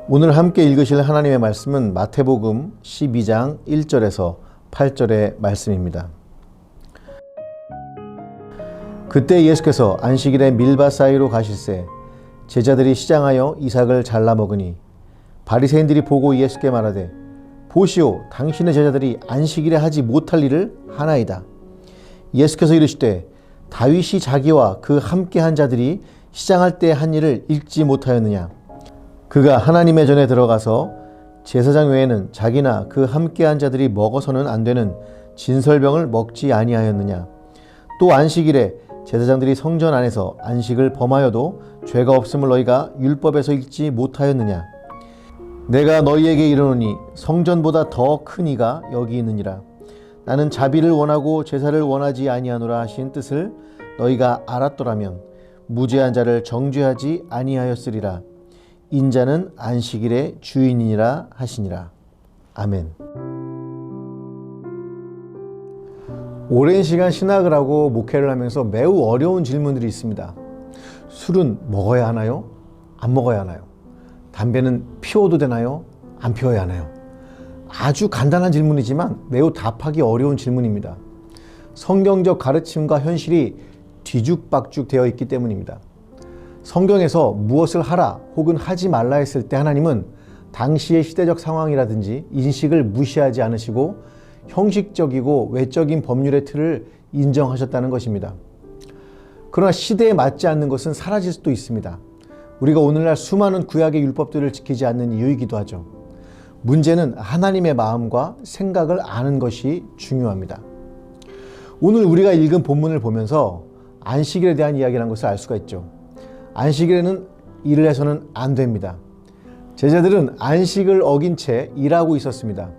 오늘 함께 읽으실 하나님의 말씀은 마태복음 12장 1절에서 8절의 말씀입니다. 그때 예수께서 안식일에 밀밭 사이로 가실새 제자들이 시장하여 이삭을 잘라 먹으니 바리새인들이 보고 예수께 말하되 보시오, 당신의 제자들이 안식일에 하지 못할 일을 하나이다. 예수께서 이르시되 다윗이 자기와 그 함께한 자들이 시장할 때 한 일을 읽지 못하였느냐. 그가 하나님의 전에 들어가서 제사장 외에는 자기나 그 함께한 자들이 먹어서는 안 되는 진설병을 먹지 아니하였느냐. 또 안식일에 제사장들이 성전 안에서 안식을 범하여도 죄가 없음을 너희가 율법에서 읽지 못하였느냐. 내가 너희에게 이르노니 성전보다 더 큰 이가 여기 있느니라. 나는 자비를 원하고 제사를 원하지 아니하노라 하신 뜻을 너희가 알았더라면 무죄한 자를 정죄하지 아니하였으리라. 인자는 안식일의 주인이니라 하시니라. 아멘. 오랜 시간 신학을 하고 목회를 하면서 매우 어려운 질문들이 있습니다. 술은 먹어야 하나요? 안 먹어야 하나요? 담배는 피워도 되나요? 안 피워야 하나요? 아주 간단한 질문이지만 매우 답하기 어려운 질문입니다. 성경적 가르침과 현실이 뒤죽박죽 되어 있기 때문입니다. 성경에서 무엇을 하라 혹은 하지 말라 했을 때 하나님은 당시의 시대적 상황이라든지 인식을 무시하지 않으시고 형식적이고 외적인 법률의 틀을 인정하셨다는 것입니다. 그러나 시대에 맞지 않는 것은 사라질 수도 있습니다. 우리가 오늘날 수많은 구약의 율법들을 지키지 않는 이유이기도 하죠. 문제는 하나님의 마음과 생각을 아는 것이 중요합니다. 오늘 우리가 읽은 본문을 보면서 안식일에 대한 이야기라는 것을 알 수가 있죠. 안식일에는 일을 해서는 안 됩니다. 제자들은 안식을 어긴 채 일하고 있었습니다.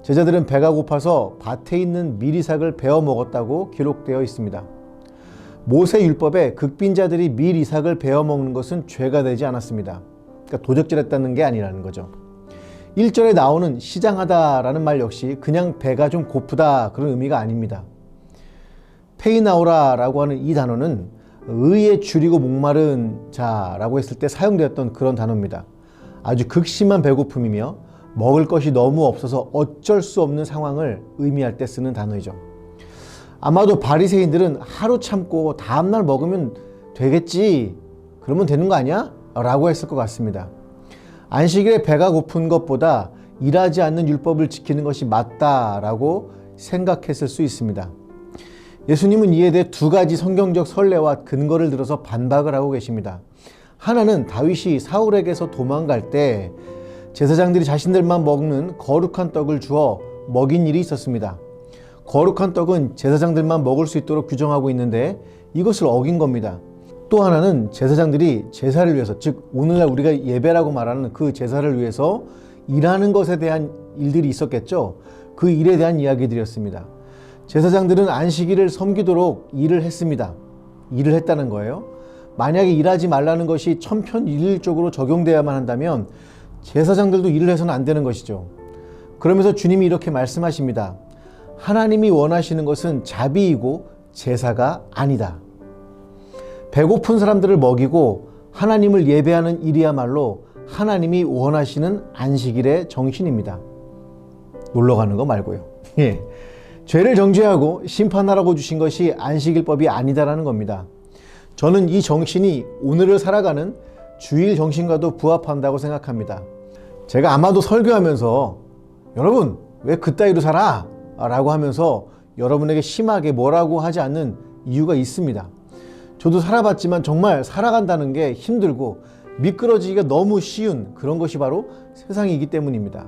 제자들은 배가 고파서 밭에 있는 밀이삭을 베어 먹었다고 기록되어 있습니다. 모세 율법에 극빈자들이 밀이삭을 베어 먹는 것은 죄가 되지 않았습니다. 그러니까 도적질했다는 게 아니라는 거죠. 1절에 나오는 시장하다라는 말 역시 그냥 배가 좀 고프다 그런 의미가 아닙니다. 페이나오라라고 하는 이 단어는 의에 줄이고 목마른 자라고 했을 때 사용되었던 그런 단어입니다. 아주 극심한 배고픔이며 먹을 것이 너무 없어서 어쩔 수 없는 상황을 의미할 때 쓰는 단어이죠. 아마도 바리새인들은 하루 참고 다음날 먹으면 되겠지, 그러면 되는 거 아니야? 라고 했을 것 같습니다. 안식일에 배가 고픈 것보다 일하지 않는 율법을 지키는 것이 맞다라고 생각했을 수 있습니다. 예수님은 이에 대해 두 가지 성경적 선례와 근거를 들어서 반박을 하고 계십니다. 하나는 다윗이 사울에게서 도망갈 때 제사장들이 자신들만 먹는 거룩한 떡을 주어 먹인 일이 있었습니다. 거룩한 떡은 제사장들만 먹을 수 있도록 규정하고 있는데 이것을 어긴 겁니다. 또 하나는 제사장들이 제사를 위해서, 즉 오늘날 우리가 예배라고 말하는 그 제사를 위해서 일하는 것에 대한 일들이 있었겠죠. 그 일에 대한 이야기들이었습니다. 제사장들은 안식일을 섬기도록 일을 했습니다. 일을 했다는 거예요. 만약에 일하지 말라는 것이 천편일률적으로 적용되어야만 한다면 제사장들도 일을 해서는 안 되는 것이죠. 그러면서 주님이 이렇게 말씀하십니다. 하나님이 원하시는 것은 자비이고 제사가 아니다. 배고픈 사람들을 먹이고 하나님을 예배하는 일이야말로 하나님이 원하시는 안식일의 정신입니다. 놀러 가는 거 말고요. 예. 죄를 정죄하고 심판하라고 주신 것이 안식일법이 아니다라는 겁니다. 저는 이 정신이 오늘을 살아가는 주일 정신과도 부합한다고 생각합니다. 제가 아마도 설교하면서 여러분 왜 그따위로 살아? 라고 하면서 여러분에게 심하게 뭐라고 하지 않는 이유가 있습니다. 저도 살아봤지만 정말 살아간다는 게 힘들고 미끄러지기가 너무 쉬운 그런 것이 바로 세상이기 때문입니다.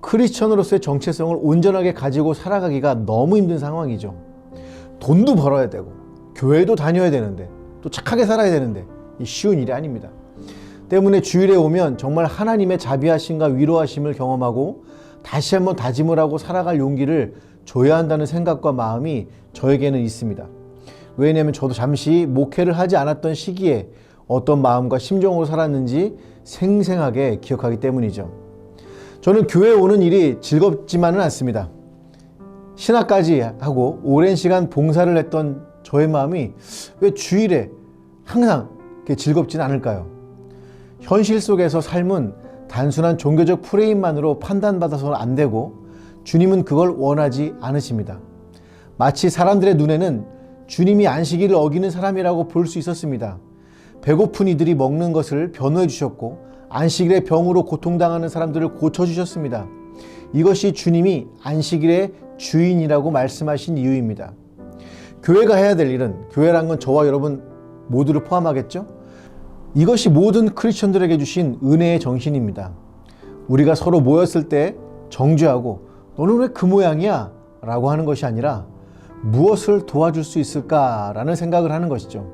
크리스천으로서의 정체성을 온전하게 가지고 살아가기가 너무 힘든 상황이죠. 돈도 벌어야 되고 교회도 다녀야 되는데 또 착하게 살아야 되는데 쉬운 일이 아닙니다. 때문에 주일에 오면 정말 하나님의 자비하심과 위로하심을 경험하고 다시 한번 다짐을 하고 살아갈 용기를 줘야 한다는 생각과 마음이 저에게는 있습니다. 왜냐하면 저도 잠시 목회를 하지 않았던 시기에 어떤 마음과 심정으로 살았는지 생생하게 기억하기 때문이죠. 저는 교회에 오는 일이 즐겁지만은 않습니다. 신학까지 하고 오랜 시간 봉사를 했던 저의 마음이 왜 주일에 항상 즐겁진 않을까요? 현실 속에서 삶은 단순한 종교적 프레임만으로 판단받아서는 안 되고 주님은 그걸 원하지 않으십니다. 마치 사람들의 눈에는 주님이 안식일을 어기는 사람이라고 볼 수 있었습니다. 배고픈 이들이 먹는 것을 변호해 주셨고 안식일의 병으로 고통당하는 사람들을 고쳐주셨습니다. 이것이 주님이 안식일의 주인이라고 말씀하신 이유입니다. 교회가 해야 될 일은, 교회란 건 저와 여러분 모두를 포함하겠죠? 이것이 모든 크리스천들에게 주신 은혜의 정신입니다. 우리가 서로 모였을 때 정죄하고 너는 왜 그 모양이야? 라고 하는 것이 아니라 무엇을 도와줄 수 있을까라는 생각을 하는 것이죠.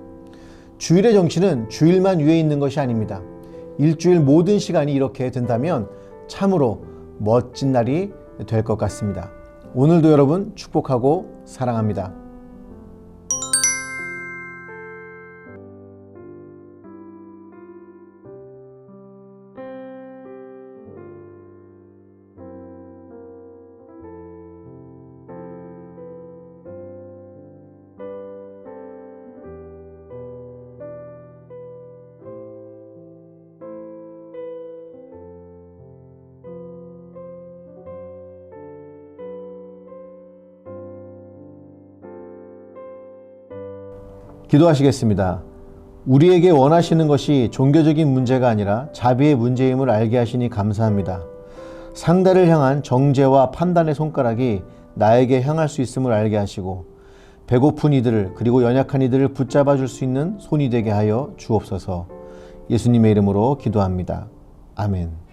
주일의 정신은 주일만 위에 있는 것이 아닙니다. 일주일 모든 시간이 이렇게 된다면 참으로 멋진 날이 될 것 같습니다. 오늘도 여러분 축복하고 사랑합니다. 기도하시겠습니다. 우리에게 원하시는 것이 종교적인 문제가 아니라 자비의 문제임을 알게 하시니 감사합니다. 상대를 향한 정죄와 판단의 손가락이 나에게 향할 수 있음을 알게 하시고 배고픈 이들을 그리고 연약한 이들을 붙잡아 줄 수 있는 손이 되게 하여 주옵소서. 예수님의 이름으로 기도합니다. 아멘.